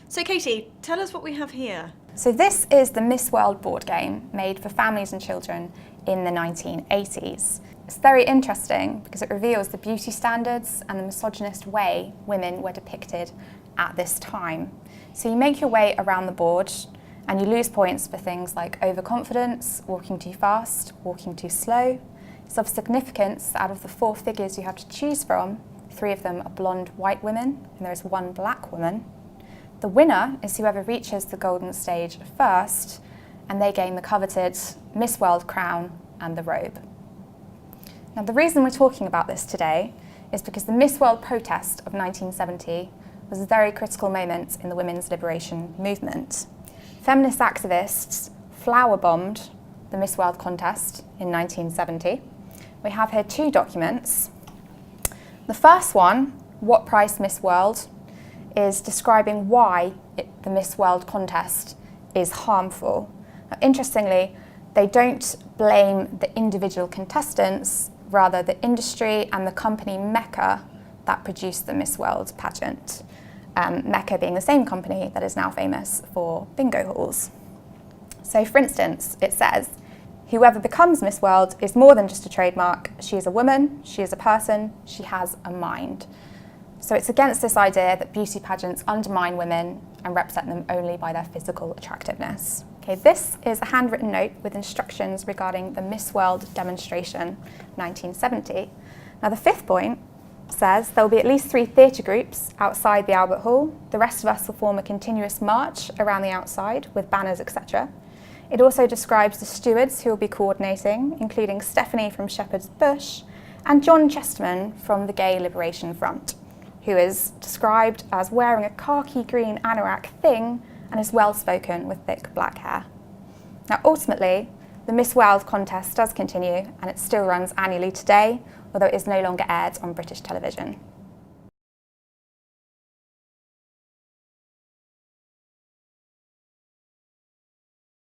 So Katie, tell us what we have here. So this is the Miss World board game made for families and children in the 1980s. It's very interesting because it reveals the beauty standards and the misogynist way women were depicted at this time. So you make your way around the board and you lose points for things like overconfidence, walking too fast, walking too slow. It's of significance that out of the 4 figures you have to choose from, 3 of them are blonde white women and there is 1 black woman. The winner is whoever reaches the golden stage first, and they gain the coveted Miss World crown and the robe. Now, the reason we're talking about this today is because the Miss World protest of 1970 was a very critical moment in the women's liberation movement. Feminist activists flower-bombed the Miss World contest in 1970. We have here 2 documents. The first one, What Price Miss World?, is describing why the Miss World contest is harmful. Now, interestingly, they don't blame the individual contestants, rather the industry and the company Mecca that produced the Miss World pageant. Mecca being the same company that is now famous for bingo halls. So for instance, it says, whoever becomes Miss World is more than just a trademark. She is a woman, she is a person, she has a mind. So it's against this idea that beauty pageants undermine women and represent them only by their physical attractiveness. Okay, this is a handwritten note with instructions regarding the Miss World demonstration 1970. Now the 5th point says there will be at least 3 theatre groups outside the Albert Hall. The rest of us will form a continuous march around the outside with banners, etc. It also describes the stewards who will be coordinating, including Stephanie from Shepherd's Bush and John Chesterman from the Gay Liberation Front, who is described as wearing a khaki green anorak thing and is well-spoken with thick black hair. Now ultimately, the Miss World contest does continue and it still runs annually today, although it is no longer aired on British television.